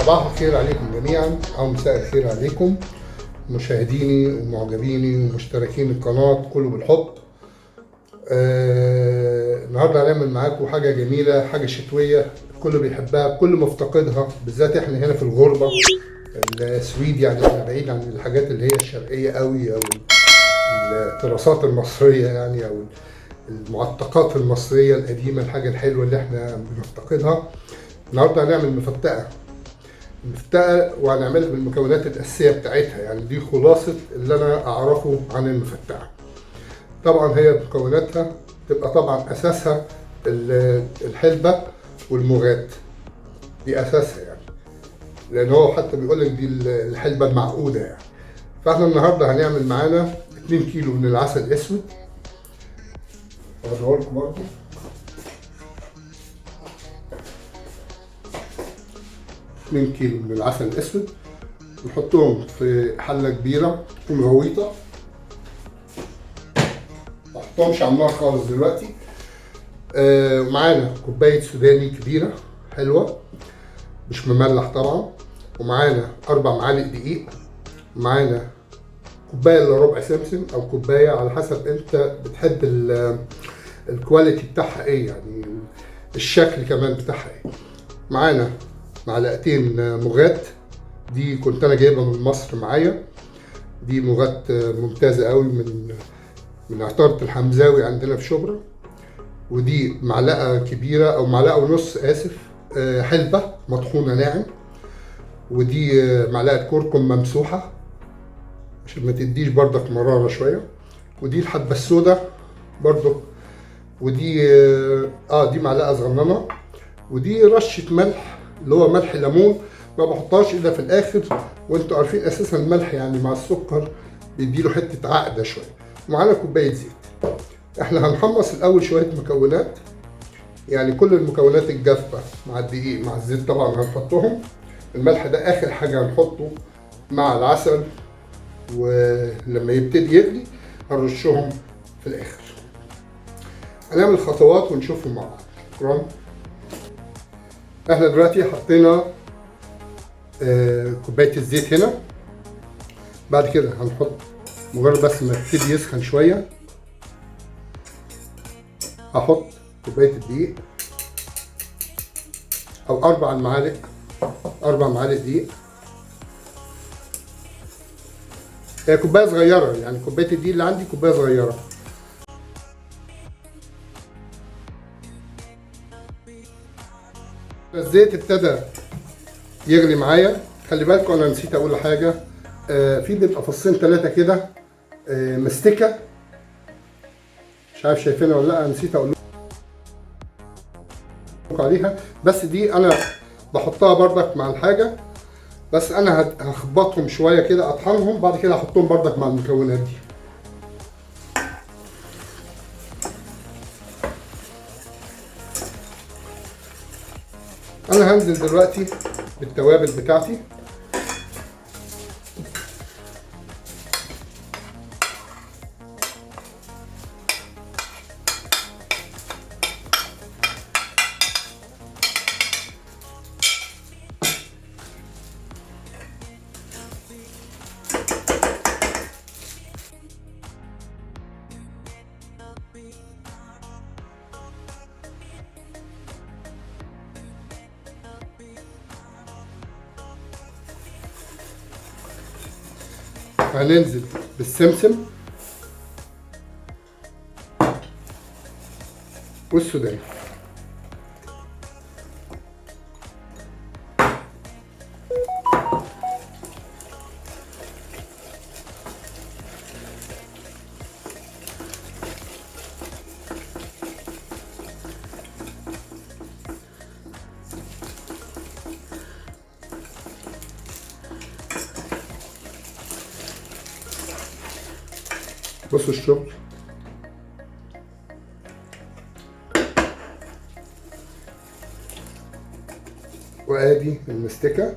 صباح الخير عليكم جميعا او مساء الخير عليكم مشاهديني ومعجبيني ومشتركين القناة كله بالحب. النهارده هنعمل معاكم حاجة جميلة، حاجة شتوية الكل بيحبها، الكل مفتقدها، بالذات احنا هنا في الغربة السويد، يعني احنا بعيد عن الحاجات اللي هي الشرقية قوي او التراثات المصرية يعني او المعتقات المصرية القديمة، الحاجة الحلوة اللي احنا بنفتقدها. النهارده هنعمل مفتقة وهنعملها بالمكونات الأساسية بتاعتها، يعني دي خلاصة اللي أنا أعرفه عن المفتقة. طبعا هي مكوناتها تبقى طبعا أساسها الحلبة والمغات، دي أساسها يعني، لأن هو حتى بيقول لك دي الحلبة المعقودة يعني. فاحنا النهارده هنعمل معانا 2 كيلو من العسل الأسود، أوريه لكم برضه. 2 كيلو من العسل الأسود نحطهم في حلة كبيرة تكون غويطة، ما نحطهمش على النار خالص دلوقتي. معانا كوباية سوداني كبيرة حلوة مش مملح طبعا، ومعانا 4 معالق دقيق، معانا كوباية الا ربع سمسم او كوباية على حسب انت بتحب الكواليتي بتاعها ايه، يعني الشكل كمان بتاعها ايه. معانا معلقتين مغات، دي كنت انا جايبها من مصر معايا، دي مغات ممتازة قوي من عطارة الحمزاوي عندنا في شبرا. ودي معلقة كبيرة او معلقة ونص اسف حلبة مطحونة ناعم. ودي معلقة كركم ممسوحة عشان ما تديش بردك مرارة شوية. ودي الحبة السوداء برضو. ودي دي معلقة صغننة. ودي رشة ملح اللي هو ملح ليمون، ما بحطهاش الا في الاخر، وانتوا عارفين اساسا الملح يعني مع السكر بيديله حتة عقدة شوية. ومعانا كوباية زيت. احنا هنحمص الاول شوية مكونات، يعني كل المكونات الجافة مع الدقيق مع الزيت طبعا هنحطهم. الملح ده اخر حاجة هنحطه مع العسل، ولما يبتدي يغلي هنرشهم في الاخر. هنعمل خطوات ونشوفهم مع بعض. شكرا. احنا دلوقتي حطينا كوباية الزيت هنا. بعد كده هنحط مجرد بس ما يبتدي يسخن شوية هحط كوباية الدقيق او 4 معالق دقيق. هي كوباية صغيرة، يعني كوباية الدقيق اللي عندي كوباية صغيرة. الزيت ابتدى يغلي معايا. خلي بالكم انا نسيت اقول حاجة، في بيبقى فصين 3 كده مستكة، مش عارف شايفينها ولا لا، نسيت اقول لكم عليها، بس دي انا بحطها بردك مع الحاجة، بس انا هخبطهم شوية كده اطحنهم، بعد كده احطهم بردك مع المكونات دي. انا هنزل دلوقتي بالتوابل بتاعتي. هننزل بالسمسم والسوداني. بصوا الشغل، وادي المستكة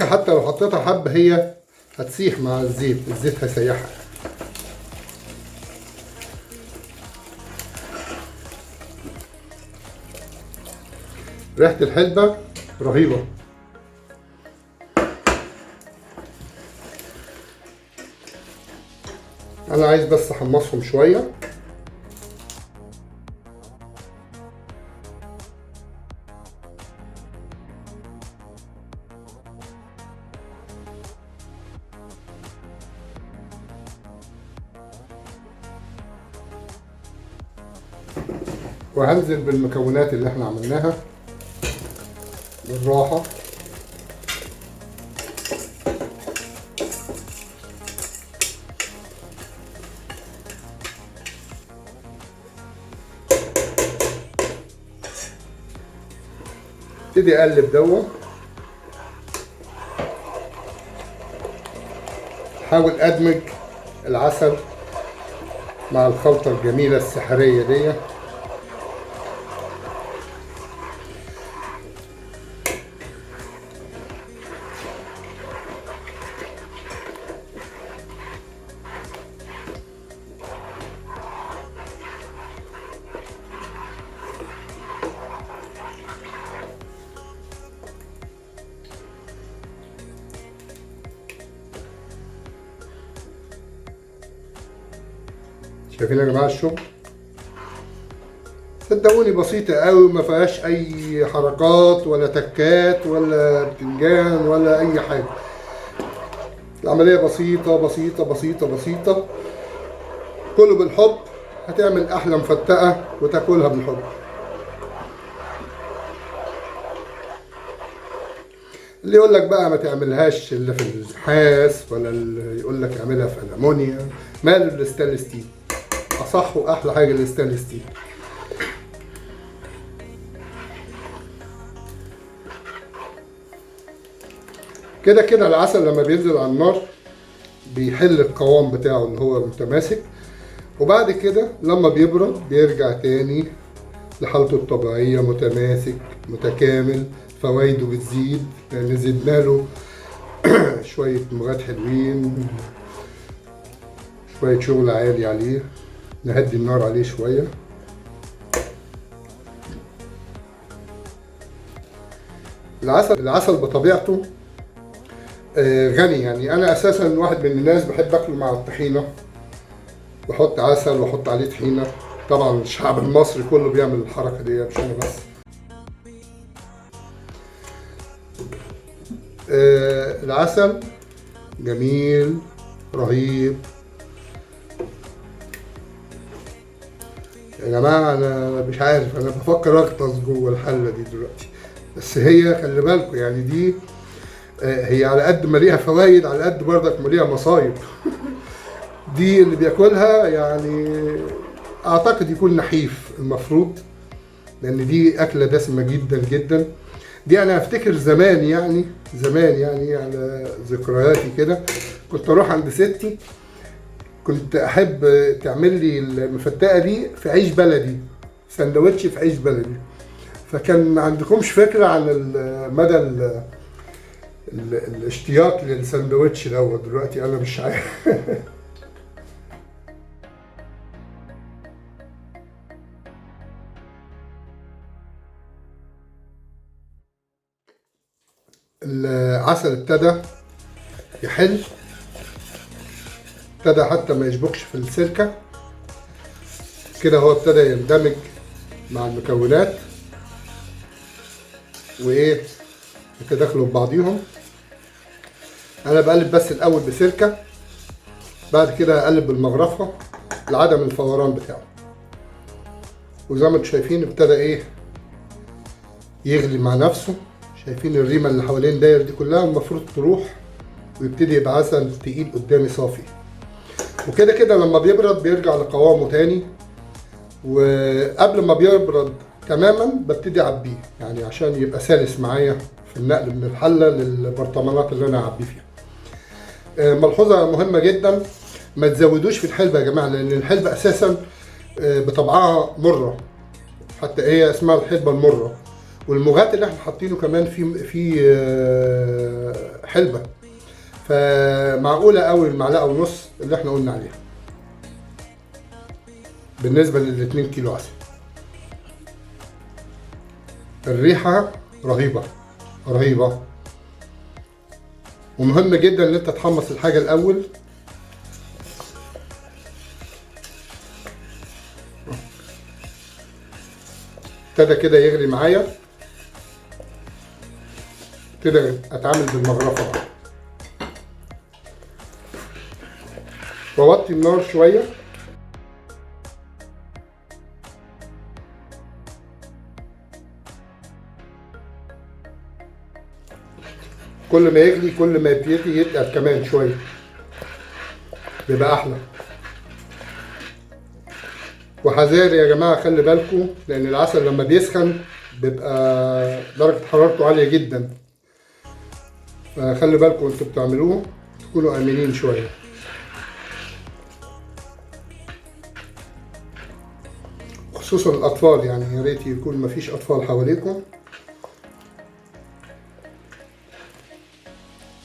حتى لو حطيتها حبة هي هتسيح مع الزيت هيسيحها. ريحة الحلبة رهيبة. انا عايز بس احمصهم شوية. وهنزل بالمكونات اللي احنا عملناها بالراحة. ابتدي اقلب دوت. حاول ادمج العسل مع الخلطة الجميلة السحرية دي. شايفين يا جماعه الشغل؟ صدقوني بسيطه قوي، ما فيهاش اي حركات ولا تكات ولا بتنجان ولا اي حاجه. العمليه بسيطه بسيطه بسيطه بسيطه، كله بالحب. هتعمل احلى مفتقه وتاكلها بالحب. اللي يقول لك بقى ما تعملهاش الا في النحاس، ولا اللي يقول لك اعملها في الامونيا، ماله الستانلس ستيل؟ اصح واحلى حاجه الستانلس ستيل. كده كده العسل لما بينزل على النار بيحل القوام بتاعه اللي هو متماسك، وبعد كده لما بيبرد بيرجع تاني لحالته الطبيعيه، متماسك متكامل، فوائده بتزيد لان زدنا له شويه مواد حلوين، شويه شغل عالي عليه، نهدي النار عليه شويه. العسل بطبيعته غني. يعني انا اساسا واحد من الناس بحب اكله مع الطحينه، بحط عسل واحط عليه طحينه. طبعا الشعب المصري كله بيعمل الحركه دي مش انا بس. العسل جميل رهيب يا جماعه. انا مش عارف، انا بفكر اغطس جوه الحله دي دلوقتي، بس هي خلي بالكم يعني دي هي على قد ما ليها فوائد على قد برضك ما ليها مصايب. دي اللي بياكلها يعني اعتقد يكون نحيف المفروض، لان دي اكله دسمه جدا جدا. دي انا افتكر زمان يعني على ذكرياتي كده، كنت اروح عند ستي، كنت احب تعمل لي المفتقه دي في عيش بلدي، سندوتش في عيش بلدي. فكان ما عندكمش فكره عن مدى الاشتياق للسندوتش دوت. دلوقتي انا مش عارف. العسل ابتدى يحل، ابتدى حتى ما يشبكش في السلكه كده، هو ابتدى يندمج مع المكونات وايه يتداخلوا ببعضيهم. انا بقلب بس الاول بسلكه، بعد كده اقلب بالمغرفه لعدم الفوران بتاعه. وزي ما انتم شايفين ابتدى ايه يغلي مع نفسه. شايفين الريمه اللي حوالين داير دي كلها المفروض تروح، ويبتدي يبقى عسل تقيل قدامي صافي. وكده كده لما بيبرد بيرجع لقوامه تاني، وقبل ما بيبرد تماما ببتدي اعبيه يعني عشان يبقى سلس معايا في النقل من الحله للبرطمانات اللي انا اعبيه فيها. ملحوظه مهمه جدا، ما تزودوش في الحلبه يا جماعه، لان الحلبه اساسا بطبعها مره، حتى هي اسمها الحلبه المره. والمغات اللي احنا حاطينه كمان في حلبه، فمعقوله قوي المعلقه ونص اللي احنا قلنا عليها بالنسبه لل2 كيلو عسل. الريحة رهيبة رهيبة. ومهم جدا ان انت تحمص الحاجة الاول. ابتدى كده يغلي معايا، ابتدى اتعامل بالمغرفة بقى. ووطي النار شوية. كل ما يغلي كل ما يبتدي يتقل كمان شوية، بيبقى احلى. وحذار يا جماعة، خلي بالكم لان العسل لما بيسخن بيبقى درجة حرارته عالية جدا، فخلي بالكم انتوا بتعملوه تكونوا امنين شوية. خصوصا الاطفال، يعني يا ريت يكون مفيش اطفال حواليكم.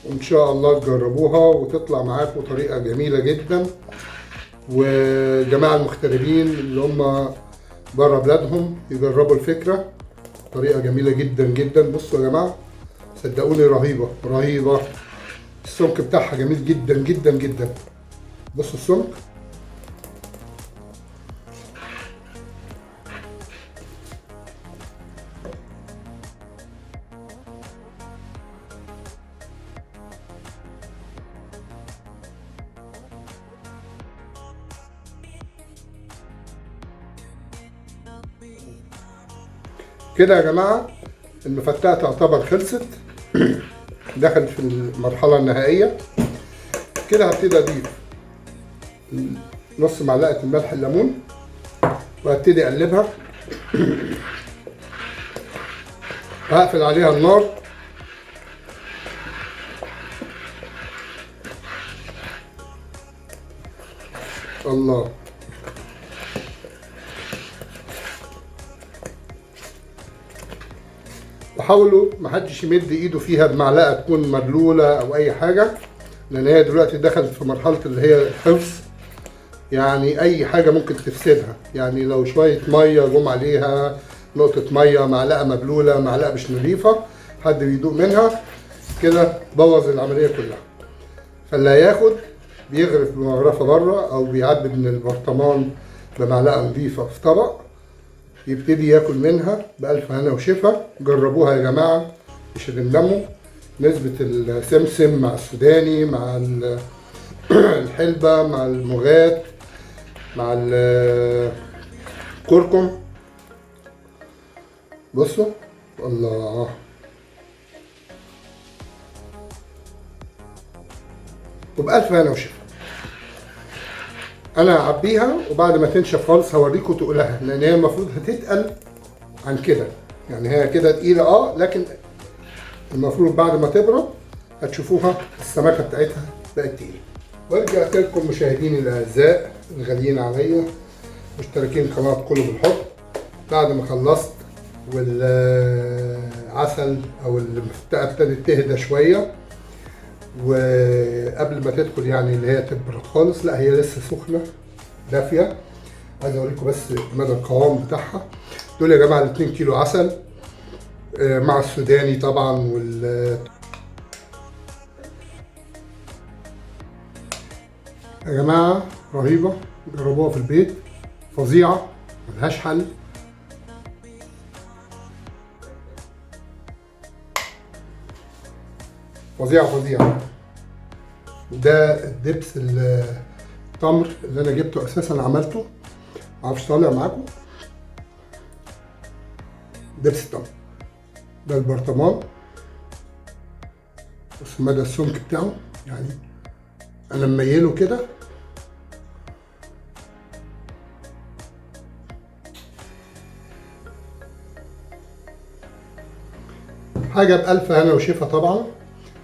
وان شاء الله تجربوها وتطلع معاكم طريقة جميلة جدا. والجماعة المغتربين اللي هم بره بلادهم يجربوا الفكرة، طريقة جميلة جدا جدا. بصوا يا جماعة، صدقوني رهيبة رهيبة. السمك بتاعها جميل جدا جدا جدا. بصوا السمك. كده يا جماعة المفتقة تعتبر خلصت. دخلت في المرحلة النهائية. كده هبتدي اضيف نص معلقة الملح الليمون وهبتدي اقلبها. وهقفل عليها النار. الله. وحاولوا محدش يمد ايده فيها بمعلقه تكون مبلوله او اي حاجه، لان هي دلوقتي دخلت في مرحله اللي هي الحفظ. يعني اي حاجه ممكن تفسدها، يعني لو شويه ميه جم عليها، نقطه ميه، معلقه مبلوله، معلقه مش نظيفه، حد بيدوق منها كده بوظ العمليه كلها. فاللي هياخد بيغرف بمغرفه بره او بيعبي من البرطمان بمعلقه نظيفه في طبق، يبتدي ياكل منها بألف هنا وشفا. جربوها يا جماعة مش هتندموا. نسبة السمسم مع السوداني مع الحلبة مع المغات مع الكركم. بصوا الله. وبألف هنا وشفا. انا هعبيها وبعد ما تنشف خالص هوريكم تقولها، لان هي المفروض هتتقل عن كده. يعني هي كده تقيله لكن المفروض بعد ما تبرد هتشوفوها السمكه بتاعتها بقت تقيله. ورجعت لكم مشاهديني الاعزاء الغاليين عليا، مشتركين قناه قلوب الحب. بعد ما خلصت والعسل او المفتقه ابتدت تهدى شويه، وقبل ما تدخل يعني اللي هي تبرد خالص، لا هي لسه سخنه دافيه. عايز اوريكم بس مدى القوام بتاعها. دول يا جماعه 2 كيلو عسل مع السوداني طبعا يا جماعه رهيبه. جربوها في البيت، فظيعه ملهاش حل. فظيعه فظيعه. ده الدبس التمر اللي انا جبته اساسا عملته، معرفش طالع معاكم. دبس التمر ده البرطمان. بص مدى السمك بتاعه، يعني انا مميله كده. حاجه بألف هنا وشفا طبعا.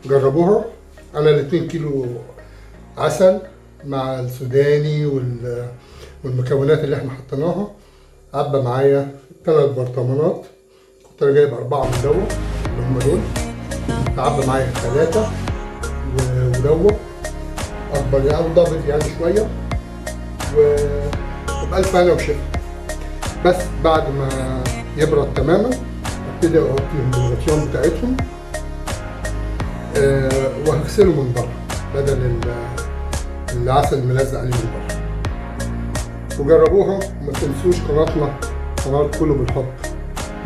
جربوها. انا ال2 كيلو عسل مع السوداني والمكونات اللي احنا حطيناها عبى معايا 3 برطمانات. كنت انا جايب 4 من دوت اللي هم دول، عبى معايا 3 ودوت اكبر يعني ضابط يعني شويه. وبألف هنا وشفا. بس بعد ما يبرد تماما هبتدي اغطيهم بالغطيان بتاعتهم، وهغسله من بره بدل العسل الملزق عليه من بره. وجربوها، وما تنسوش قناتنا قناة كله بالحب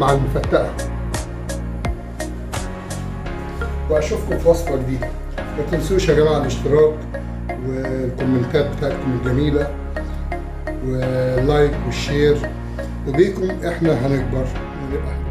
مع المفتقة، واشوفكم في وصفة جديدة. ما تنسوش يا جماعة الاشتراك والكومنتات بتاعتكم الجميلة واللايك والشير، وبيكم احنا هنكبر ونبقى حلوين.